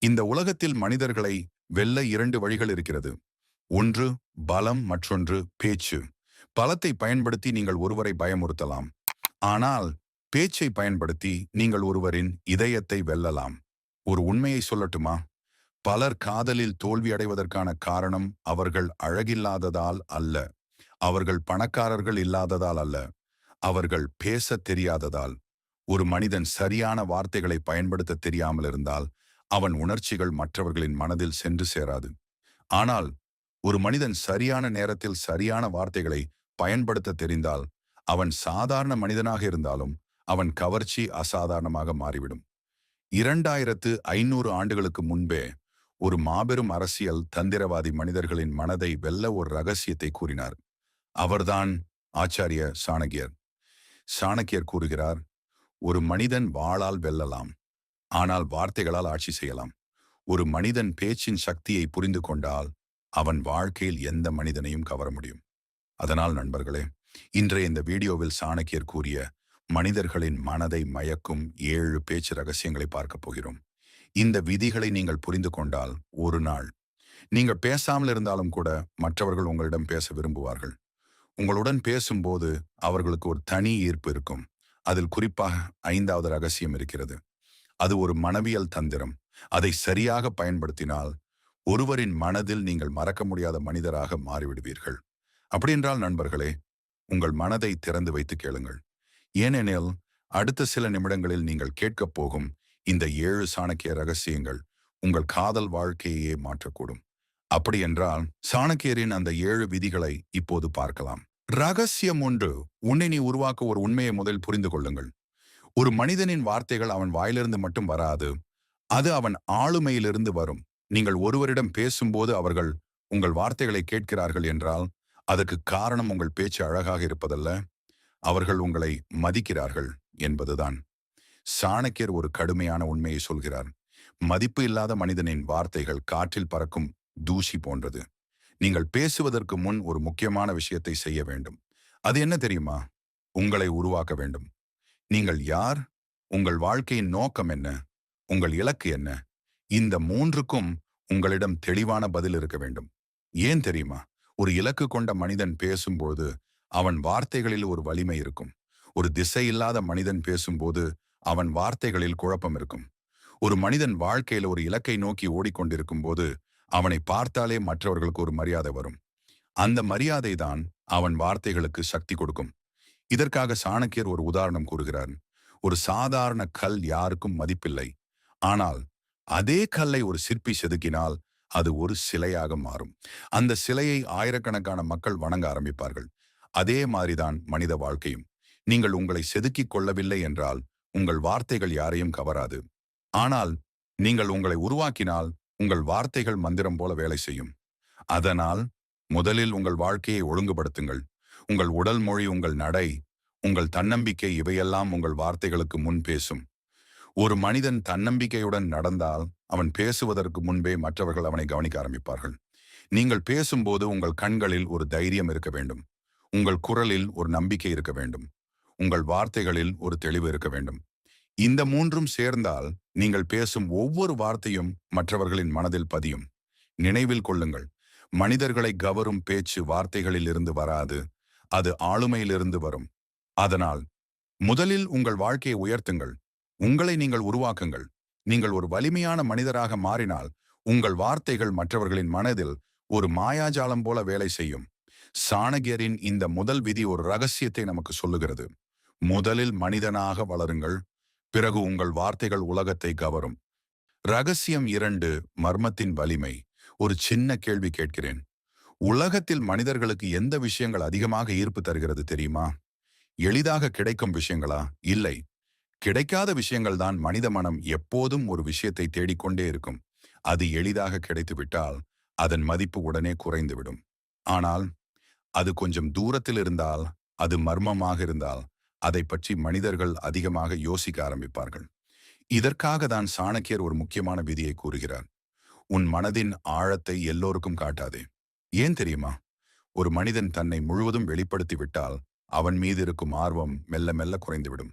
இந்த உலகத்தில் மனிதர்களை வெல்ல இரண்டு வழிகள் இருக்கிறது. ஒன்று பலம், மற்றொன்று பேச்சு. பலத்தை பயன்படுத்தி நீங்கள் ஒருவரை பயமுறுத்தலாம். ஆனால் பேச்சை பயன்படுத்தி நீங்கள் ஒருவரின் இதயத்தை வெல்லலாம். ஒரு உண்மையை சொல்லட்டுமா? பலர் காதலில் தோல்வி அடைவதற்கான காரணம் அவர்கள் அழகில்லாததால் அல்ல, அவர்கள் பணக்காரர்கள் இல்லாததால் அல்ல, அவர்கள் பேசத் தெரியாததால். ஒரு மனிதன் சரியான வார்த்தைகளை பயன்படுத்த தெரியாமல் இருந்தால் அவன் உணர்ச்சிகள் மற்றவர்களின் மனதில் சென்று சேராது. ஆனால் ஒரு மனிதன் சரியான நேரத்தில் சரியான வார்த்தைகளை பயன்படுத்த தெரிந்தால் அவன் சாதாரண மனிதனாக இருந்தாலும் அவன் கவர்ச்சி அசாதாரணமாக மாறிவிடும். 2500 ஆண்டுகளுக்கு முன்பே ஒரு மாபெரும் அரசியல் தந்திரவாதி மனிதர்களின் மனதை வெல்ல ஒரு ரகசியத்தை கூறினார். அவர்தான் ஆச்சாரிய சாணக்கியர். சாணக்கியர் கூறுகிறார், ஒரு மனிதன் வாளால் வெல்லலாம், ஆனால் வார்த்தைகளால் ஆட்சி செய்யலாம். ஒரு மனிதன் பேச்சின் சக்தியை புரிந்து கொண்டால் அவன் வாழ்க்கையில் எந்த மனிதனையும் கவர முடியும். அதனால் நண்பர்களே, இன்றைய இந்த வீடியோவில் சாணக்கியர் கூறிய மனிதர்களின் மனதை மயக்கும் 7 பேச்சு ரகசியங்களை பார்க்க போகிறோம். இந்த விதிகளை நீங்கள் புரிந்து கொண்டால் ஒரு நாள் நீங்கள் பேசாமல் இருந்தாலும் கூட மற்றவர்கள் உங்களிடம் பேச விரும்புவார்கள். உங்களுடன் பேசும்போது அவர்களுக்கு ஒரு தனி ஈர்ப்பு இருக்கும். அதில் குறிப்பாக 5வது ரகசியம் இருக்கிறது. அது ஒரு மனவியல் தந்திரம். அதை சரியாக பயன்படுத்தினால் ஒருவரின் மனதில் நீங்கள் மறக்க முடியாத மனிதராக மாறிவிடுவீர்கள். அப்படியென்றால் நண்பர்களே, உங்கள் மனதை திறந்து வைத்து கேளுங்கள். ஏனெனில் அடுத்த சில நிமிடங்களில் நீங்கள் கேட்கப் போகும் இந்த 7 சாணக்கிய ரகசியங்கள் உங்கள் காதல் வாழ்க்கையே மாற்றக்கூடும். அப்படியென்றால் சாணக்கியரின் அந்த 7 விதிகளை இப்போது பார்க்கலாம். ரகசியம் 1. உன்னை நீ உருவாக்க ஒரு உண்மையை முதல் புரிந்து கொள்ளுங்கள். ஒரு மனிதனின் வார்த்தைகள் அவன் வாயிலிருந்து மட்டும் வராது, அது அவன் ஆளுமையிலிருந்து வரும். நீங்கள் ஒருவரிடம் பேசும்போது அவர்கள் உங்கள் வார்த்தைகளை கேட்கிறார்கள் என்றால் அதற்கு காரணம் உங்கள் பேச்சு அழகாக இருப்பதல்ல, அவர்கள் உங்களை மதிக்கிறார்கள் என்பதுதான். சாணக்கியர் ஒரு கடுமையான உண்மையை சொல்கிறார். மதிப்பு இல்லாத மனிதனின் வார்த்தைகள் காற்றில் பறக்கும் தூசி போன்றது. நீங்கள் பேசுவதற்கு முன் ஒரு முக்கியமான விஷயத்தை செய்ய வேண்டும். அது என்ன தெரியுமா? உங்களை உருவாக்க வேண்டும். நீங்கள் யார்? உங்கள் வாழ்க்கையின் நோக்கம் என்ன? உங்கள் இலக்கு என்ன? இந்த 3க்கும் உங்களிடம் தெளிவான பதில் இருக்க வேண்டும். ஏன் தெரியுமா? ஒரு இலக்கு கொண்ட மனிதன் பேசும்போது அவன் வார்த்தைகளில் ஒரு வலிமை இருக்கும். ஒரு திசை இல்லாத மனிதன் பேசும்போது அவன் வார்த்தைகளில் குழப்பம் இருக்கும். ஒரு மனிதன் வாழ்க்கையில் ஒரு இலக்கை நோக்கி ஓடிக்கொண்டிருக்கும் போது அவனை பார்த்தாலே மற்றவர்களுக்கு ஒரு மரியாதை வரும். அந்த மரியாதை தான் அவன் வார்த்தைகளுக்கு சக்தி கொடுக்கும். இதற்காக சாணக்கியர் ஒரு உதாரணம் கூறுகிறார். ஒரு சாதாரண கல் யாருக்கும் மதிப்பில்லை. ஆனால் அதே கல்லை ஒரு சிற்பி செதுக்கினால் அது ஒரு சிலையாக மாறும். அந்த சிலையை ஆயிரக்கணக்கான மக்கள் வணங்க ஆரம்பிப்பார்கள். அதே மாதிரிதான் மனித வாழ்க்கையும். நீங்கள் உங்களை செதுக்கிக் கொள்ளவில்லை என்றால் உங்கள் வார்த்தைகள் யாரையும் கவராது. ஆனால் நீங்கள் உங்களை உருவாக்கினால் உங்கள் வார்த்தைகள் மந்திரம் போல வேலை செய்யும். அதனால் முதலில் உங்கள் வாழ்க்கையை ஒழுங்குபடுத்துங்கள். உங்கள் உடல் மொழி, உங்கள் நடை, உங்கள் தன்னம்பிக்கை, இவையெல்லாம் உங்கள் வார்த்தைகளுக்கு முன் பேசும். ஒரு மனிதன் தன்னம்பிக்கையுடன் நடந்தால் அவன் பேசுவதற்கு முன்பே மற்றவர்கள் அவனை கவனிக்க ஆரம்பிப்பார்கள். நீங்கள் பேசும்போது உங்கள் கண்களில் ஒரு தைரியம் இருக்க வேண்டும். உங்கள் குரலில் ஒரு நம்பிக்கை இருக்க வேண்டும். உங்கள் வார்த்தைகளில் ஒரு தெளிவு இருக்க வேண்டும். இந்த 3ம் சேர்ந்தால் நீங்கள் பேசும் ஒவ்வொரு வார்த்தையும் மற்றவர்களின் மனதில் பதியும். நினைவில் கொள்ளுங்கள், மனிதர்களை கவரும் பேச்சு வார்த்தைகளில் இருந்து வராது, அது ஆளுமையிலிருந்து வரும். அதனால் முதலில் உங்கள் வாழ்க்கையை உயர்த்துங்கள். உங்களை நீங்கள் உருவாக்குங்கள். நீங்கள் ஒரு வலிமையான மனிதராக மாறினால் உங்கள் வார்த்தைகள் மற்றவர்களின் மனதில் ஒரு மாயாஜாலம் போல வேலை செய்யும். சாணக்கியரின் இந்த முதல் விதி ஒரு ரகசியத்தை நமக்கு சொல்லுகிறது. முதலில் மனிதனாக வளருங்கள், பிறகு உங்கள் வார்த்தைகள் உலகத்தை கவரும். ரகசியம் 2. மர்மத்தின் வலிமை. ஒரு சின்ன கேள்வி கேட்கிறேன். உலகத்தில் மனிதர்களுக்கு எந்த விஷயங்கள் அதிகமாக ஈர்ப்பு தருகிறது தெரியுமா? எளிதாக கிடைக்கும் விஷயங்களா? இல்லை. கிடைக்காத விஷயங்கள் தான். மனித மனம் எப்போதும் ஒரு விஷயத்தை தேடிக்கொண்டே இருக்கும். அது எளிதாக கிடைத்துவிட்டால் அதன் மதிப்பு உடனே குறைந்துவிடும். ஆனால் அது கொஞ்சம் தூரத்தில் இருந்தால், அது மர்மமாக இருந்தால், அதை பற்றி மனிதர்கள் அதிகமாக யோசிக்க ஆரம்பிப்பார்கள். இதற்காக தான் சாணக்கியர் ஒரு முக்கியமான விதியை கூறுகிறார். உன் மனதின் ஆழத்தை எல்லோருக்கும் காட்டாதே. ஏன் தெரியுமா? ஒரு மனிதன் தன்னை முழுவதும் வெளிப்படுத்தி விட்டால் அவன் மீது இருக்கும் ஆர்வம் மெல்ல மெல்ல குறைந்துவிடும்.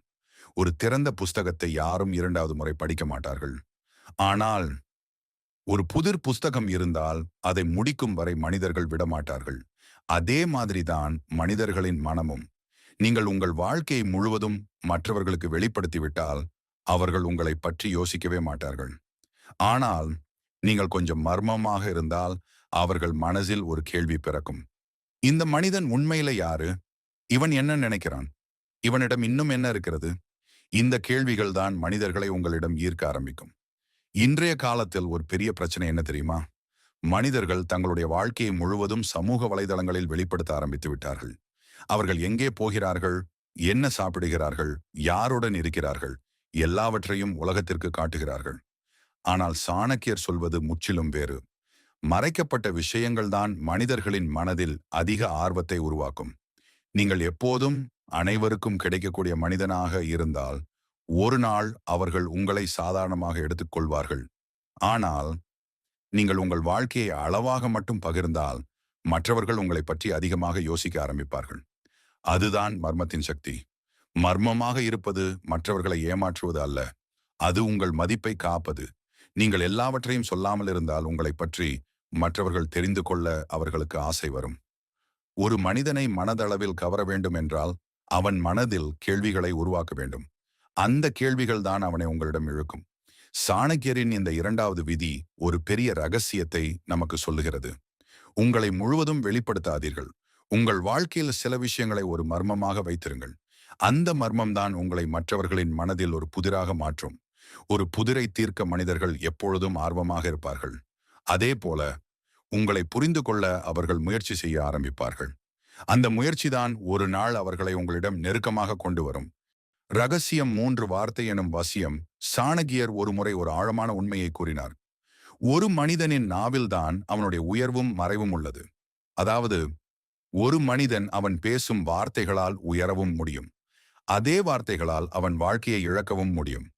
ஒரு திறந்த புஸ்தகத்தை யாரும் 2வது முறை படிக்க மாட்டார்கள். ஆனால் ஒரு புதிர் புஸ்தகம் இருந்தால் அதை முடிக்கும் வரை மனிதர்கள் விடமாட்டார்கள். அதே மாதிரிதான் மனிதர்களின் மனமும். நீங்கள் உங்கள் வாழ்க்கையை முழுவதும் மற்றவர்களுக்கு வெளிப்படுத்திவிட்டால் அவர்கள் உங்களை பற்றி யோசிக்கவே மாட்டார்கள். ஆனால் நீங்கள் கொஞ்சம் மர்மமாக இருந்தால் அவர்கள் மனதில் ஒரு கேள்வி பிறக்கும். இந்த மனிதன் உண்மையில யாரு? இவன் என்ன நினைக்கிறான்? இவனிடம் இன்னும் என்ன இருக்கிறது? இந்த கேள்விகள் தான் மனிதர்களை உங்களிடம் ஈர்க்க ஆரம்பிக்கும். இன்றைய காலத்தில் ஒரு பெரிய பிரச்சனை என்ன தெரியுமா? மனிதர்கள் தங்களுடைய வாழ்க்கையை முழுவதும் சமூக வலைதளங்களில் வெளிப்படுத்த ஆரம்பித்து விட்டார்கள். அவர்கள் எங்கே போகிறார்கள், என்ன சாப்பிடுகிறார்கள், யாருடன் இருக்கிறார்கள், எல்லாவற்றையும் உலகத்திற்கு காட்டுகிறார்கள். ஆனால் சாணக்கியர் சொல்வது முற்றிலும் வேறு. மறைக்கப்பட்ட விஷயங்கள் தான் மனிதர்களின் மனதில் அதிக ஆர்வத்தை உருவாக்கும். நீங்கள் எப்போதும் அனைவருக்கும் கிடைக்கக்கூடிய மனிதனாக இருந்தால் ஒரு நாள் அவர்கள் உங்களை சாதாரணமாக எடுத்துக்கொள்வார்கள். ஆனால் நீங்கள் உங்கள் வாழ்க்கையை அளவாக மட்டும் பகிர்ந்தால் மற்றவர்கள் உங்களை பற்றி அதிகமாக யோசிக்க ஆரம்பிப்பார்கள். அதுதான் மர்மத்தின் சக்தி. மர்மமாக இருப்பது மற்றவர்களை ஏமாற்றுவது அல்ல, அது உங்கள் மதிப்பை காப்பது. நீங்கள் எல்லாவற்றையும் சொல்லாமல் இருந்தால் உங்களை பற்றி மற்றவர்கள் தெரிந்து கொள்ள அவர்களுக்கு ஆசை வரும். ஒரு மனிதனை மனதளவில் கவர வேண்டும் என்றால் அவன் மனதில் கேள்விகளை உருவாக்க வேண்டும். அந்த கேள்விகள் தான் அவனை உங்களிடம் இழுக்கும். சாணக்கியரின் இந்த இரண்டாவது விதி ஒரு பெரிய ரகசியத்தை நமக்கு சொல்லுகிறது. உங்களை முழுவதும் வெளிப்படுத்தாதீர்கள். உங்கள் வாழ்க்கையில் சில விஷயங்களை ஒரு மர்மமாக வைத்திருங்கள். அந்த மர்மம் தான் உங்களை மற்றவர்களின் மனதில் ஒரு புதிராக மாற்றும். ஒரு புதிரை தீர்க்க மனிதர்கள் எப்பொழுதும் ஆர்வமாக இருப்பார்கள். அதே போல உங்களை புரிந்து கொள்ள அவர்கள் முயற்சி செய்ய ஆரம்பிப்பார்கள். அந்த முயற்சிதான் ஒரு நாள் அவர்களை உங்களிடம் நெருக்கமாக கொண்டு வரும். ரகசியம் 3 வார்த்தை எனும் வசியம். சாணக்கியர் ஒரு முறை ஒரு ஆழமான உண்மையை கூறினார். ஒரு மனிதனின் நாவில்தான் அவனுடைய உயர்வும் மறைவும் உள்ளது. அதாவது ஒரு மனிதன் அவன் பேசும் வார்த்தைகளால் உயரவும் முடியும். அதே வார்த்தைகளால் அவன் வாழ்க்கையை இழக்கவும் முடியும்.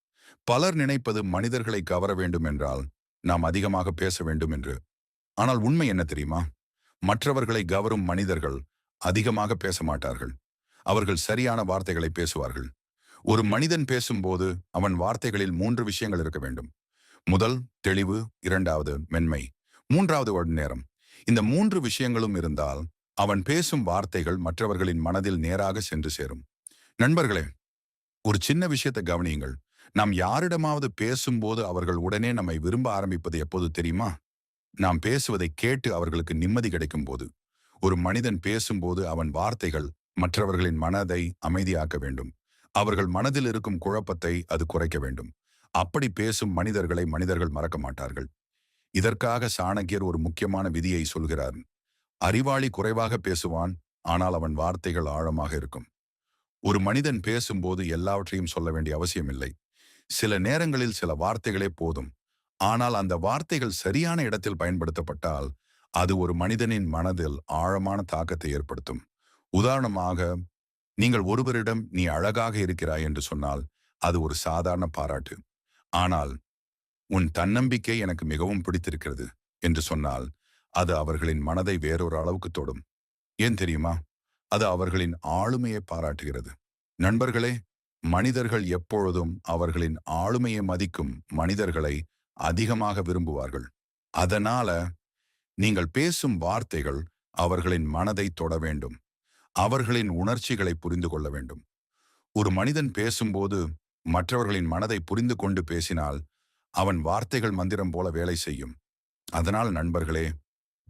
பலர் நினைப்பது மனிதர்களை கவர வேண்டும் என்றால் நாம் அதிகமாக பேச வேண்டும் என்று. ஆனால் உண்மை என்ன தெரியுமா? மற்றவர்களை கவரும் மனிதர்கள் அதிகமாக பேச மாட்டார்கள். அவர்கள் சரியான வார்த்தைகளை பேசுவார்கள். ஒரு மனிதன் பேசும்போது அவன் வார்த்தைகளில் 3 விஷயங்கள் இருக்க வேண்டும். முதல் தெளிவு, இரண்டாவது மென்மை, மூன்றாவது நேரம். இந்த 3 விஷயங்களும் இருந்தால் அவன் பேசும் வார்த்தைகள் மற்றவர்களின் மனதில் நேராக சென்று சேரும். நண்பர்களே, ஒரு சின்ன விஷயத்தை கவனியுங்கள். நாம் யாரிடமாவது பேசும்போது அவர்கள் உடனே நம்மை விரும்ப ஆரம்பிப்பது எப்போது தெரியுமா? நாம் பேசுவதை கேட்டு அவர்களுக்கு நிம்மதி கிடைக்கும் போது. ஒரு மனிதன் பேசும்போது அவன் வார்த்தைகள் மற்றவர்களின் மனதை அமைதியாக்க வேண்டும். அவர்கள் மனதில் இருக்கும் குழப்பத்தை அது குறைக்க வேண்டும். அப்படி பேசும் மனிதர்களை மனிதர்கள் மறக்க மாட்டார்கள். இதற்காக சாணக்கியர் ஒரு முக்கியமான விதியை சொல்கிறார். அறிவாளி குறைவாக பேசுவான், ஆனால் அவன் வார்த்தைகள் ஆழமாக இருக்கும். ஒரு மனிதன் பேசும்போது எல்லாவற்றையும் சொல்ல வேண்டிய அவசியமில்லை. சில நேரங்களில் சில வார்த்தைகளே போதும். ஆனால் அந்த வார்த்தைகள் சரியான இடத்தில் பயன்படுத்தப்பட்டால் அது ஒரு மனிதனின் மனதில் ஆழமான தாக்கத்தை ஏற்படுத்தும். உதாரணமாக, நீங்கள் ஒருவரிடம் நீ அழகாக இருக்கிறாய் என்று சொன்னால் அது ஒரு சாதாரண பாராட்டு. ஆனால் உன் தன்னம்பிக்கை எனக்கு மிகவும் பிடித்திருக்கிறது என்று சொன்னால் அது அவர்களின் மனதை வேறொரு அளவுக்கு தொடும். ஏன் தெரியுமா? அது அவர்களின் ஆளுமையை பாராட்டுகிறது. நண்பர்களே, மனிதர்கள் எப்பொழுதும் அவர்களின் ஆளுமையை மதிக்கும் மனிதர்களை அதிகமாக விரும்புவார்கள். அதனால நீங்கள் பேசும் வார்த்தைகள் அவர்களின் மனதை தொட வேண்டும். அவர்களின் உணர்ச்சிகளை புரிந்து கொள்ள வேண்டும். ஒரு மனிதன் பேசும்போது மற்றவர்களின் மனதை புரிந்து கொண்டு பேசினால் அவன் வார்த்தைகள் மந்திரம் போல வேலை செய்யும். அதனால் நண்பர்களே,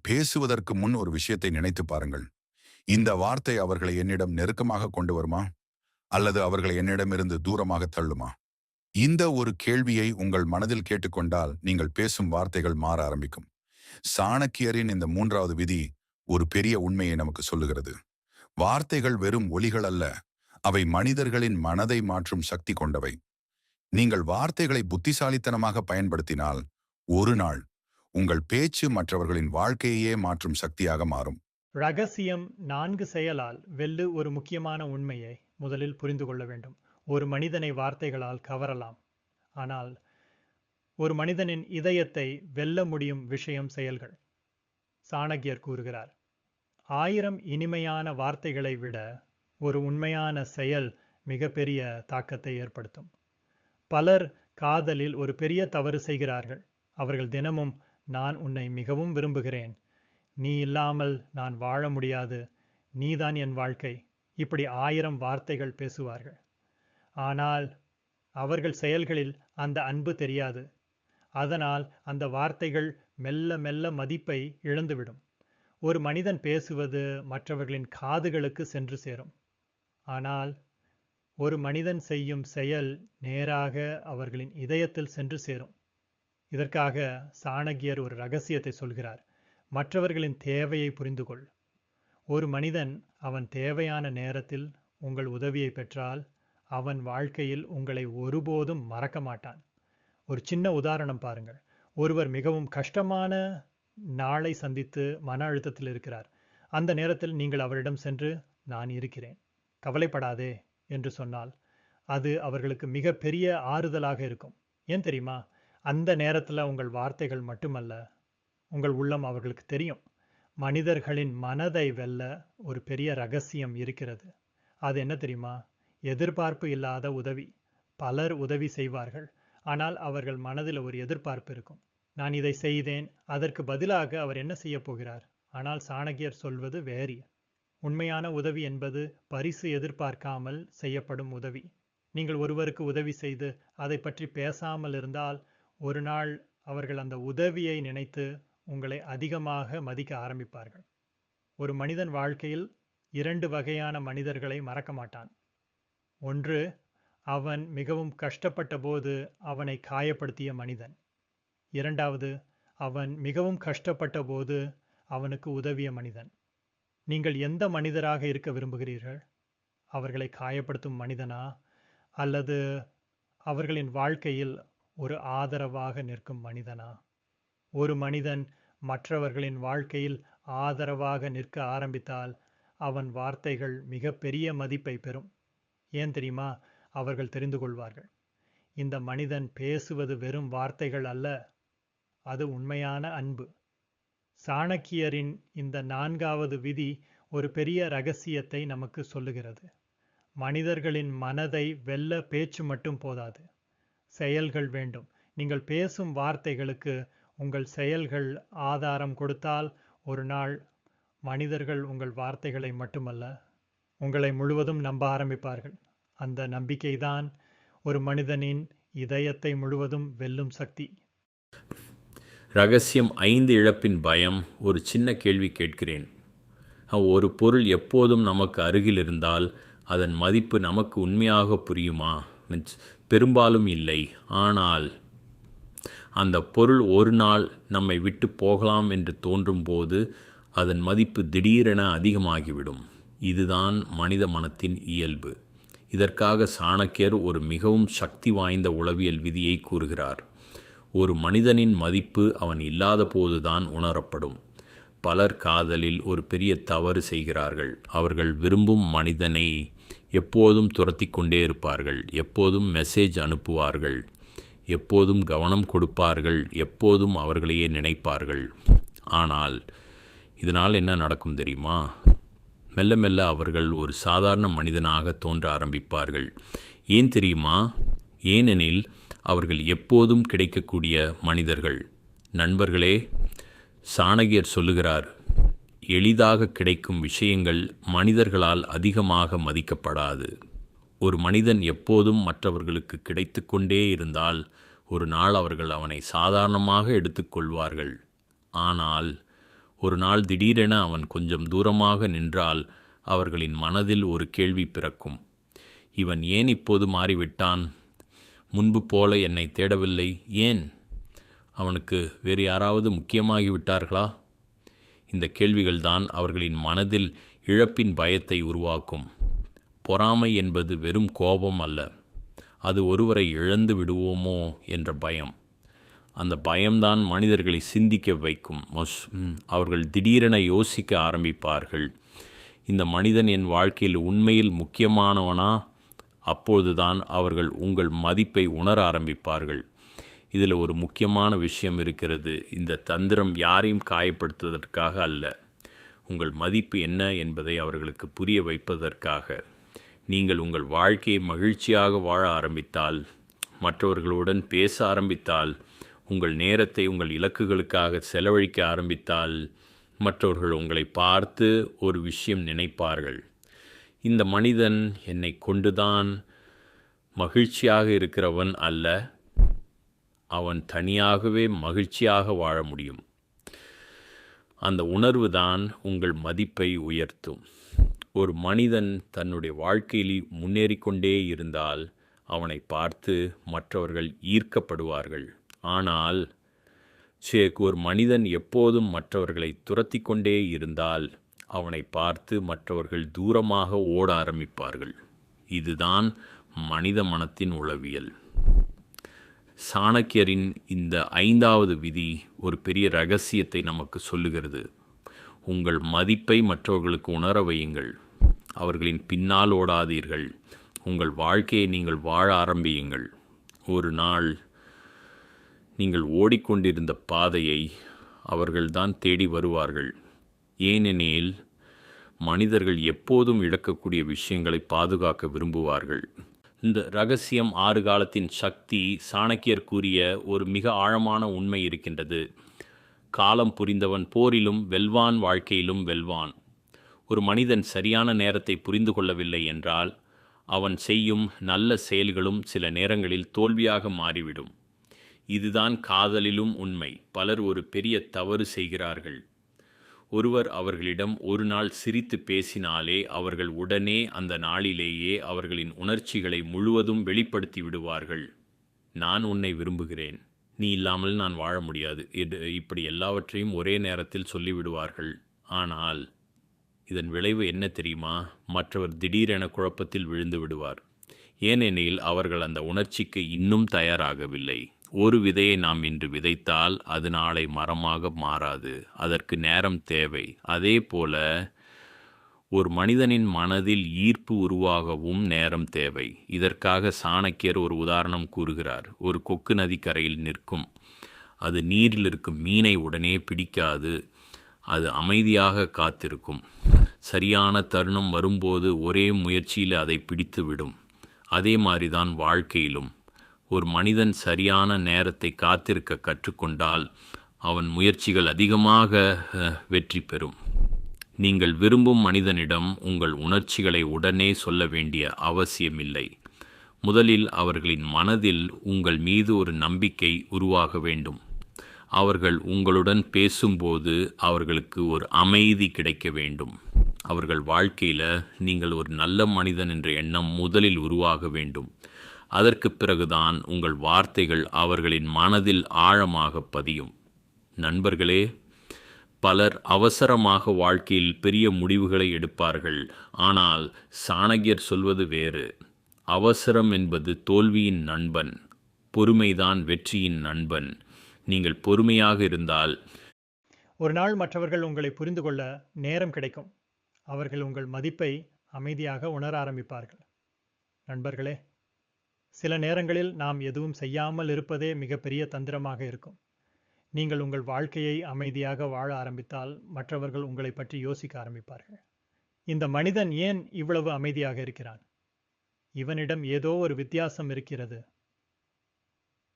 பேசுவதற்கு முன் ஒரு விஷயத்தை நினைத்து பாருங்கள். இந்த வார்த்தை அவர்களை என்னிடம் நெருக்கமாக கொண்டு வருமா, அல்லது அவர்களை என்னிடமிருந்து தூரமாக தள்ளுமா? இந்த ஒரு கேள்வியை உங்கள் மனதில் கேட்டுக்கொண்டால் நீங்கள் பேசும் வார்த்தைகள் மாற ஆரம்பிக்கும். சாணக்கியரின் இந்த 3வது விதி ஒரு பெரிய உண்மையை நமக்கு சொல்லுகிறது. வார்த்தைகள் வெறும் ஒலிகள் அல்ல, அவை மனிதர்களின் மனதை மாற்றும் சக்தி கொண்டவை. நீங்கள் வார்த்தைகளை புத்திசாலித்தனமாக பயன்படுத்தினால் ஒரு நாள் உங்கள் பேச்சு மற்றவர்களின் வாழ்க்கையே மாற்றும் சக்தியாக மாறும். ரகசியம் 4 செயலால் வெல்லு ஒரு முக்கியமான உண்மையை முதலில் புரிந்து கொள்ள வேண்டும். ஒரு மனிதனை வார்த்தைகளால் கவரலாம், ஆனால் ஒரு மனிதனின் இதயத்தை வெல்ல முடியும் விஷயம் செயல்கள். சாணக்கியர் கூறுகிறார், 1000 இனிமையான வார்த்தைகளை விட ஒரு உண்மையான செயல் மிகப்பெரிய தாக்கத்தை ஏற்படுத்தும். பலர் காதலில் ஒரு பெரிய தவறு செய்கிறார்கள். அவர்கள் தினமும், நான் உன்னை மிகவும் விரும்புகிறேன், நீ இல்லாமல் நான் வாழ முடியாது, நீதான் என் வாழ்க்கை, இப்படி 1000 வார்த்தைகள் பேசுவார்கள். ஆனால் அவர்கள் செயல்களில் அந்த அன்பு தெரியாது. அதனால் அந்த வார்த்தைகள் மெல்ல மெல்ல மதிப்பை இழந்துவிடும். ஒரு மனிதன் பேசுவது மற்றவர்களின் காதுகளுக்கு சென்று சேரும். ஆனால் ஒரு மனிதன் செய்யும் செயல் நேராக அவர்களின் இதயத்தில் சென்று சேரும். இதற்காக சாணக்கியர் ஒரு ரகசியத்தை சொல்கிறார். மற்றவர்களின் தேவையை புரிந்து கொள். ஒரு மனிதன் அவன் தேவையான நேரத்தில் உங்கள் உதவியை பெற்றால் அவன் வாழ்க்கையில் உங்களை ஒருபோதும் மறக்க மாட்டான். ஒரு சின்ன உதாரணம் பாருங்கள். ஒருவர் மிகவும் கஷ்டமான நாளை சந்தித்து மன அழுத்தத்தில் இருக்கிறார். அந்த நேரத்தில் நீங்கள் அவரிடம் சென்று, நான் இருக்கிறேன், கவலைப்படாதே என்று சொன்னால் அது அவர்களுக்கு மிக பெரிய ஆறுதலாக இருக்கும். ஏன் தெரியுமா? அந்த நேரத்தில் உங்கள் வார்த்தைகள் மட்டுமல்ல, உங்கள் உள்ளம் அவர்களுக்கு தெரியும். மனிதர்களின் மனதை வெல்ல ஒரு பெரிய ரகசியம் இருக்கிறது. அது என்ன தெரியுமா? எதிர்பார்ப்பு இல்லாத உதவி. பலர் உதவி செய்வார்கள், ஆனால் அவர்கள் மனதில் ஒரு எதிர்பார்ப்பு இருக்கும். நான் இதை செய்தேன், அதற்கு பதிலாக அவர் என்ன செய்ய போகிறார்? ஆனால் சாணக்கியர் சொல்வது வேறு. உண்மையான உதவி என்பது பரிசு எதிர்பார்க்காமல் செய்யப்படும் உதவி. நீங்கள் ஒருவருக்கு உதவி செய்து அதை பற்றி பேசாமல் இருந்தால் ஒரு நாள் அவர்கள் அந்த உதவியை நினைத்து உங்களை அதிகமாக மதிக்க ஆரம்பிப்பார்கள். ஒரு மனிதன் வாழ்க்கையில் 2 வகையான மனிதர்களை மறக்க மாட்டான். ஒன்று, அவன் மிகவும் கஷ்டப்பட்ட போது அவனை காயப்படுத்திய மனிதன். இரண்டாவது, அவன் மிகவும் கஷ்டப்பட்ட போது அவனுக்கு உதவிய மனிதன். நீங்கள் எந்த மனிதராக இருக்க விரும்புகிறீர்கள்? அவர்களை காயப்படுத்தும் மனிதனா, அல்லது அவர்களின் வாழ்க்கையில் ஒரு ஆதரவாக நிற்கும் மனிதனா? ஒரு மனிதன் மற்றவர்களின் வாழ்க்கையில் ஆதரவாக நிற்க ஆரம்பித்தால் அவன் வார்த்தைகள் மிக பெரிய மதிப்பை பெறும். ஏன் தெரியுமா? அவர்கள் தெரிந்து கொள்வார்கள், இந்த மனிதன் பேசுவது வெறும் வார்த்தைகள் அல்ல, அது உண்மையான அன்பு. சாணக்கியரின் இந்த 4வது விதி ஒரு பெரிய ரகசியத்தை நமக்கு சொல்லுகிறது. மனிதர்களின் மனதை வெல்ல பேச்சு மட்டும் போதாது, செயல்கள் வேண்டும். நீங்கள் பேசும் வார்த்தைகளுக்கு உங்கள் செயல்கள் ஆதாரம் கொடுத்தால் ஒரு நாள் மனிதர்கள் உங்கள் வார்த்தைகளை மட்டுமல்ல, உங்களை முழுவதும் நம்ப ஆரம்பிப்பார்கள். அந்த நம்பிக்கைதான் ஒரு மனிதனின் இதயத்தை முழுவதும் வெல்லும் சக்தி. ரகசியம் 5 இழப்பின் பயம். ஒரு சின்ன கேள்வி கேட்கிறேன். ஒரு பொருள் எப்போதும் நமக்கு அருகில் இருந்தால் அதன் மதிப்பு நமக்கு உண்மையாக புரியுமா? பெரும்பாலும் இல்லை. ஆனால் அந்த பொருள் ஒரு நாள் நம்மை விட்டு போகலாம் என்று தோன்றும் போது அதன் மதிப்பு திடீரென அதிகமாகிவிடும். இதுதான் மனித மனத்தின் இயல்பு. இதற்காக சாணக்கியர் ஒரு மிகவும் சக்தி வாய்ந்த உளவியல் விதியை கூறுகிறார். ஒரு மனிதனின் மதிப்பு அவன் இல்லாத போதுதான் உணரப்படும். பலர் காதலில் ஒரு பெரிய தவறு செய்கிறார்கள். அவர்கள் விரும்பும் மனிதனை எப்போதும் துரத்தி கொண்டே இருப்பார்கள், எப்போதும் மெசேஜ் அனுப்புவார்கள், எப்போதும் கவனம் கொடுப்பார்கள், எப்போதும் அவர்களையே நினைப்பார்கள். ஆனால் இதனால் என்ன நடக்கும் தெரியுமா? மெல்ல மெல்ல அவர்கள் ஒரு சாதாரண மனிதனாக தோன்ற ஆரம்பிப்பார்கள். ஏன் தெரியுமா? ஏனெனில் அவர்கள் எப்போதும் கிடைக்கக்கூடிய மனிதர்கள். நண்பர்களே, சாணக்கியர் சொல்லுகிறார், எளிதாக கிடைக்கும் விஷயங்கள் மனிதர்களால் அதிகமாக மதிக்கப்படாது. ஒரு மனிதன் எப்போதும் மற்றவர்களுக்கு கிடைத்து கொண்டே இருந்தால் ஒரு நாள் அவர்கள் அவனை சாதாரணமாக எடுத்துக்கொள்வார்கள். ஆனால் ஒரு நாள் திடீரென அவன் கொஞ்சம் தூரமாக நின்றால் அவர்களின் மனதில் ஒரு கேள்வி பிறக்கும். இவன் ஏன் இப்போது மாறிவிட்டான்? முன்பு போல என்னை தேடவில்லை. ஏன்? அவனுக்கு வேறு யாராவது முக்கியமாகிவிட்டார்களா? இந்த கேள்விகள்தான் அவர்களின் மனதில் இழப்பின் பயத்தை உருவாக்கும். பொறாமை என்பது வெறும் கோபம் அல்ல, அது ஒருவரை இழந்து விடுவோமோ என்ற பயம். அந்த பயம்தான் மனிதர்களை சிந்திக்க வைக்கும். அவர்கள் திடீரென யோசிக்க ஆரம்பிப்பார்கள், இந்த மனிதன் என் வாழ்க்கையில் உண்மையில் முக்கியமானவனா? அப்போதுதான் அவர்கள் உங்கள் மதிப்பை உணர ஆரம்பிப்பார்கள். இதில் ஒரு முக்கியமான விஷயம் இருக்கிறது. இந்த தந்திரம் யாரையும் காயப்படுத்துவதற்காக அல்ல, உங்கள் மதிப்பு என்ன என்பதை அவர்களுக்கு புரிய வைப்பதற்காக. நீங்கள் உங்கள் வாழ்க்கையை மகிழ்ச்சியாக வாழ ஆரம்பித்தால், மற்றவர்களுடன் பேச ஆரம்பித்தால், உங்கள் நேரத்தை உங்கள் இலக்குகளுக்காக செலவழிக்க ஆரம்பித்தால் மற்றவர்கள் உங்களை பார்த்து ஒரு விஷயம் நினைப்பார்கள். இந்த மனிதன் என்னை கொண்டுதான் மகிழ்ச்சியாக இருக்கிறவன் அல்ல, அவன் தனியாகவே மகிழ்ச்சியாக வாழ முடியும். அந்த உணர்வு தான் உங்கள் மதிப்பை உயர்த்தும். ஒரு மனிதன் தன்னுடைய வாழ்க்கையில் முன்னேறிக்கொண்டே இருந்தால் அவனை பார்த்து மற்றவர்கள் ஈர்க்கப்படுவார்கள். ஆனால் ஒரு மனிதன் எப்போதும் மற்றவர்களை துரத்தி கொண்டே இருந்தால் அவனை பார்த்து மற்றவர்கள் தூரமாக ஓட ஆரம்பிப்பார்கள். இதுதான் மனித மனத்தின் உளவியல். சாணக்கியரின் இந்த 5வது விதி ஒரு பெரிய ரகசியத்தை நமக்கு சொல்லுகிறது. உங்கள் மதிப்பை மற்றவர்களுக்கு உணர வையுங்கள். அவர்களின் பின்னால் ஓடாதீர்கள். உங்கள் வாழ்க்கையை நீங்கள் வாழ ஆரம்பியுங்கள். ஒரு நாள் நீங்கள் ஓடிக்கொண்டிருந்த பாதையை அவர்கள்தான் தேடி வருவார்கள். ஏனெனில் மனிதர்கள் எப்போதும் இழக்கக்கூடிய விஷயங்களை பாதுகாக்க விரும்புவார்கள். இந்த ரகசியம் 6 காலத்தின் சக்தி சாணக்கியர் கூறிய ஒரு மிக ஆழமான உண்மை இருக்கின்றது. காலம் புரிந்தவன் போரிலும் வெல்வான், வாழ்க்கையிலும் வெல்வான். ஒரு மனிதன் சரியான நேரத்தை புரிந்து கொள்ளவில்லை என்றால் அவன் செய்யும் நல்ல செயல்களும் சில நேரங்களில் தோல்வியாக மாறிவிடும். இதுதான் காதலிலும் உண்மை. பலர் ஒரு பெரிய தவறு செய்கிறார்கள். ஒருவர் அவர்களிடம் ஒரு நாள் சிரித்து பேசினாலே அவர்கள் உடனே அந்த நாளிலேயே அவர்களின் உணர்ச்சிகளை முழுவதும் வெளிப்படுத்தி விடுவார்கள். நான் உன்னை விரும்புகிறேன், நீ இல்லாமல் நான் வாழ முடியாது, இப்படி எல்லாவற்றையும் ஒரே நேரத்தில் சொல்லிவிடுவார்கள். ஆனால் இதன் விளைவு என்ன தெரியுமா? மற்றவர் திடீரென குழப்பத்தில் விழுந்து விடுவார். ஏனெனில் அவர்கள் அந்த உணர்ச்சிக்கு இன்னும் தயாராகவில்லை. ஒரு விதையை நாம் இன்று விதைத்தால் அது நாளை மரமாக மாறாது. அதற்கு நேரம் தேவை. அதே போல ஒரு மனிதனின் மனதில் ஈர்ப்பு உருவாகவும் நேரம் தேவை. இதற்காக சாணக்கியர் ஒரு உதாரணம் கூறுகிறார். ஒரு கொக்கு நதிக்கரையில் நிற்கும். அது நீரில் இருக்கும் மீனை உடனே பிடிக்காது. அது அமைதியாக காத்திருக்கும். சரியான தருணம் வரும்போது ஒரே முயற்சியில் அதை பிடித்துவிடும். அதே மாதிரிதான் வாழ்க்கையிலும் ஒரு மனிதன் சரியான நேரத்தை காத்திருக்க கற்றுக்கொண்டால் அவன் முயற்சிகள் அதிகமாக வெற்றி பெறும். நீங்கள் விரும்பும் மனிதனிடம் உங்கள் உணர்ச்சிகளை உடனே சொல்ல வேண்டிய அவசியமில்லை. முதலில் அவர்களின் மனதில் உங்கள் மீது ஒரு நம்பிக்கை உருவாக வேண்டும். அவர்கள் உங்களுடன் பேசும்போது அவர்களுக்கு ஒரு அமைதி கிடைக்க வேண்டும். அவர்கள் வாழ்க்கையில் நீங்கள் ஒரு நல்ல மனிதன் என்ற எண்ணம் முதலில் உருவாக வேண்டும். அதற்கு பிறகுதான் உங்கள் வார்த்தைகள் அவர்களின் மனதில் ஆழமாக பதியும். நண்பர்களே, பலர் அவசரமாக வாழ்க்கையில் பெரிய முடிவுகளை எடுப்பார்கள். ஆனால் சாணக்கியர் சொல்வது வேறு. அவசரம் என்பது தோல்வியின் நண்பன், பொறுமைதான் வெற்றியின் நண்பன். நீங்கள் பொறுமையாக இருந்தால் ஒரு நாள் மற்றவர்கள் உங்களை புரிந்து கொள்ள நேரம் கிடைக்கும். அவர்கள் உங்கள் மதிப்பை அமைதியாக உணர ஆரம்பிப்பார்கள். நண்பர்களே, சில நேரங்களில் நாம் எதுவும் செய்யாமல் இருப்பதே மிகப்பெரிய தந்திரமாக இருக்கும். நீங்கள் உங்கள் வாழ்க்கையை அமைதியாக வாழ ஆரம்பித்தால் மற்றவர்கள் உங்களை பற்றி யோசிக்க ஆரம்பிப்பார்கள். இந்த மனிதன் ஏன் இவ்வளவு அமைதியாக இருக்கிறான்? இவனிடம் ஏதோ ஒரு வித்தியாசம் இருக்கிறது.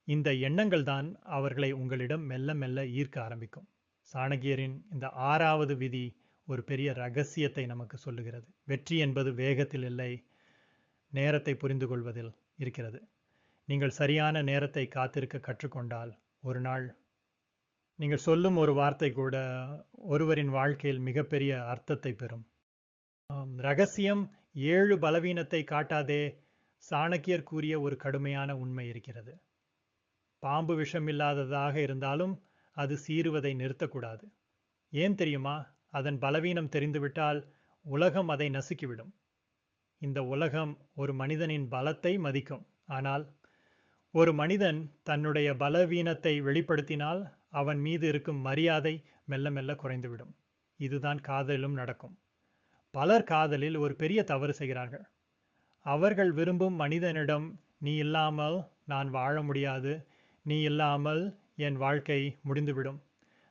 இந்த எண்ணங்கள் தான் அவர்களை உங்களிடம் மெல்ல மெல்ல ஈர்க்க ஆரம்பிக்கும். சாணக்கியரின் இந்த 6வது விதி ஒரு பெரிய ரகசியத்தை நமக்கு சொல்லுகிறது. வெற்றி என்பது வேகத்தில் இல்லை, நேரத்தை புரிந்து கொள்வதில் இருக்கிறது. நீங்கள் சரியான நேரத்தை காத்திருக்க கற்றுக்கொண்டால் ஒரு நாள் நீங்கள் சொல்லும் ஒரு வார்த்தை கூட ஒருவரின் வாழ்க்கையில் மிகப்பெரிய அர்த்தத்தை பெறும். ரகசியம் 7 பலவீனத்தை காட்டாதே. சாணக்கியர் கூறிய ஒரு கடுமையான உண்மை இருக்கிறது. பாம்பு விஷமில்லாததாக இருந்தாலும் அது சீறுவதை நிறுத்தக்கூடாது. ஏன் தெரியுமா? அதன் பலவீனம் தெரிந்துவிட்டால் உலகம் அதை நசுக்கிவிடும். இந்த உலகம் ஒரு மனிதனின் பலத்தை மதிக்கும். ஆனால் ஒரு மனிதன் தன்னுடைய பலவீனத்தை வெளிப்படுத்தினால் அவன் மீது இருக்கும் மரியாதை மெல்ல மெல்ல குறைந்துவிடும். இதுதான் காதலிலும் நடக்கும். பலர் காதலில் ஒரு பெரிய தவறு செய்கிறார்கள். அவர்கள் விரும்பும் மனிதனிடம் நீ இல்லாமல் நான் வாழ முடியாது, நீ இல்லாமல் என் வாழ்க்கை முடிந்துவிடும்,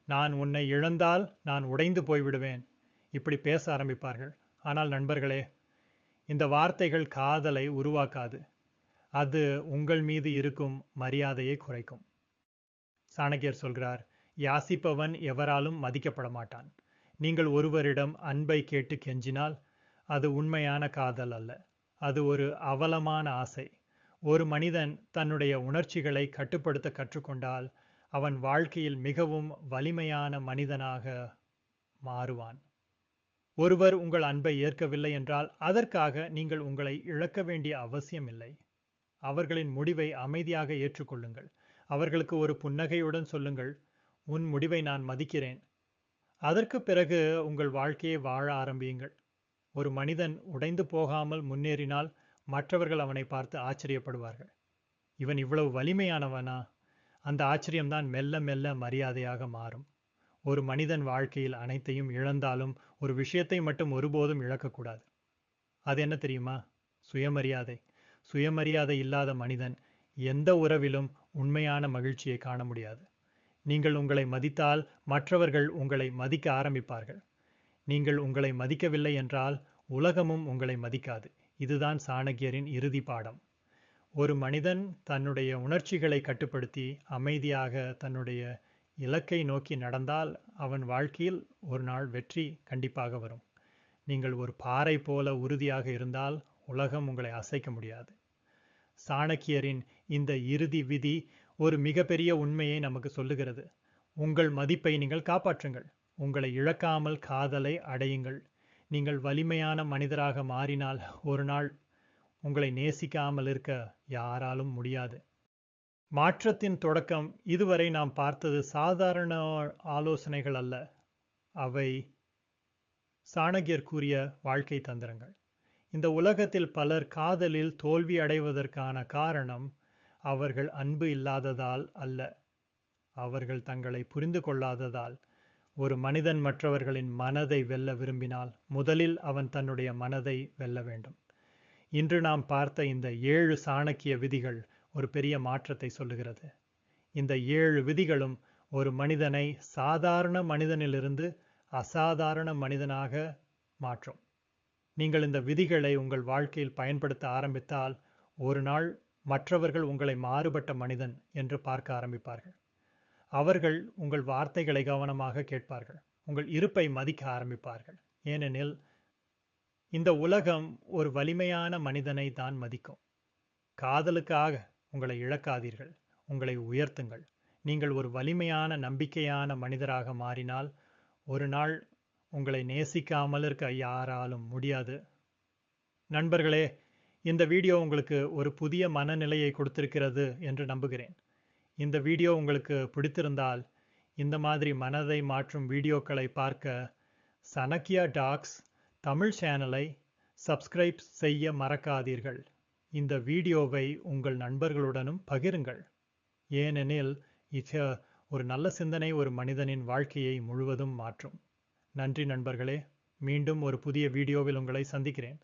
நான் உன்னை இழந்தால் நான் உடைந்து போய்விடுவேன், இப்படி பேச ஆரம்பிப்பார்கள். ஆனால் நண்பர்களே, இந்த வார்த்தைகள் காதலை உருவாக்காது. அது உங்கள் மீது இருக்கும் மரியாதையை குறைக்கும். சாணக்கியர் சொல்கிறார், யாசிப்பவன் எவராலும் மதிக்கப்பட மாட்டான். நீங்கள் ஒருவரிடம் அன்பை கேட்டு கெஞ்சினால் அது உண்மையான காதல் அல்ல, அது ஒரு அவலமான ஆசை. ஒரு மனிதன் தன்னுடைய உணர்ச்சிகளை கட்டுப்படுத்த கற்றுக்கொண்டால் அவன் வாழ்க்கையில் மிகவும் வலிமையான மனிதனாக மாறுவான். ஒருவர் உங்கள் அன்பை ஏற்கவில்லை என்றால் அதற்காக நீங்கள் உங்களை இழக்க வேண்டிய அவசியம் இல்லை. அவர்களின் முடிவை அமைதியாக ஏற்றுக்கொள்ளுங்கள். அவர்களுக்கு ஒரு புன்னகையுடன் சொல்லுங்கள், உன் முடிவை நான் மதிக்கிறேன். அதற்கு பிறகு உங்கள் வாழ்க்கையை வாழ ஆரம்பியுங்கள். ஒரு மனிதன் உடைந்து போகாமல் முன்னேறினால் மற்றவர்கள் அவனை பார்த்து ஆச்சரியப்படுவார்கள். இவன் இவ்வளவு வலிமையானவனா? அந்த ஆச்சரியம்தான் மெல்ல மெல்ல மரியாதையாக மாறும். ஒரு மனிதன் வாழ்க்கையில் அனைத்தையும் இழந்தாலும் ஒரு விஷயத்தை மட்டும் ஒருபோதும் இழக்கக்கூடாது. அது என்ன தெரியுமா? சுயமரியாதை. சுயமரியாதை இல்லாத மனிதன் எந்த உறவிலும் உண்மையான மகிழ்ச்சியை காண முடியாது. நீங்கள் உங்களை மதித்தால் மற்றவர்கள் உங்களை மதிக்க ஆரம்பிப்பார்கள். நீங்கள் உங்களை மதிக்கவில்லை என்றால் உலகமும் உங்களை மதிக்காது. இதுதான் சாணக்கியரின் இறுதி பாடம். ஒரு மனிதன் தன்னுடைய உணர்ச்சிகளை கட்டுப்படுத்தி அமைதியாக தன்னுடைய இலக்கை நோக்கி நடந்தால் அவன் வாழ்க்கையில் ஒரு நாள் வெற்றி கண்டிப்பாக வரும். நீங்கள் ஒரு பாறை போல உறுதியாக இருந்தால் உலகம் உங்களை அசைக்க முடியாது. சாணக்கியரின் இந்த இறுதி விதி ஒரு மிகப்பெரிய உண்மையை நமக்கு சொல்லுகிறது. உங்கள் மதிப்பை நீங்கள் காப்பாற்றுங்கள். உங்களை இழக்காமல் காதலை அடையுங்கள். நீங்கள் வலிமையான மனிதராக மாறினால் ஒரு நாள் உங்களை நேசிக்காமல் இருக்க யாராலும் முடியாது. மாற்றத்தின் தொடக்கம் இதுவரை நாம் பார்த்தது சாதாரண ஆலோசனைகள் அல்ல, அவை சாணக்கியர் கூறிய வாழ்க்கை தந்திரங்கள். இந்த உலகத்தில் பலர் காதலில் தோல்வி அடைவதற்கான காரணம் அவர்கள் அன்பு இல்லாததால் அல்ல, அவர்கள் தங்களை புரிந்து கொள்ளாததால். ஒரு மனிதன் மற்றவர்களின் மனதை வெல்ல விரும்பினால் முதலில் அவன் தன்னுடைய மனதை வெல்ல வேண்டும். இன்று நாம் பார்த்த இந்த 7 சாணக்கிய விதிகள் ஒரு பெரிய மாற்றத்தை சொல்லுகிறது. இந்த 7 விதிகளும் ஒரு மனிதனை சாதாரண மனிதனிலிருந்து அசாதாரண மனிதனாக மாற்றும். நீங்கள் இந்த விதிகளை உங்கள் வாழ்க்கையில் பயன்படுத்த ஆரம்பித்தால் ஒரு நாள் மற்றவர்கள் உங்களை மாறுபட்ட மனிதன் என்று பார்க்க ஆரம்பிப்பார்கள். அவர்கள் உங்கள் வார்த்தைகளை கவனமாக கேட்பார்கள். உங்கள் இருப்பை மதிக்க ஆரம்பிப்பார்கள். ஏனெனில் இந்த உலகம் ஒரு வலிமையான மனிதனை தான் மதிக்கும். காதலுக்காக உங்களை இழக்காதீர்கள், உங்களை உயர்த்துங்கள். நீங்கள் ஒரு வலிமையான நம்பிக்கையான மனிதராக மாறினால் ஒரு நாள் உங்களை நேசிக்காமல் இருக்க யாராலும் முடியாது. நண்பர்களே, இந்த வீடியோ உங்களுக்கு ஒரு புதிய மனநிலையை கொடுத்திருக்கிறது என்று நம்புகிறேன். இந்த வீடியோ உங்களுக்கு பிடித்திருந்தால் இந்த மாதிரி மனதை மாற்றும் வீடியோக்களை பார்க்க சனக்கியா டாக்ஸ் தமிழ் சேனலை சப்ஸ்கிரைப் செய்ய மறக்காதீர்கள். இந்த வீடியோவை உங்கள் நண்பர்களுடனும் பகிருங்கள். ஏனெனில் இது ஒரு நல்ல சிந்தனை ஒரு மனிதனின் வாழ்க்கையை முழுவதும் மாற்றும். நன்றி நண்பர்களே. மீண்டும் ஒரு புதிய வீடியோவில் உங்களை சந்திக்கிறேன்.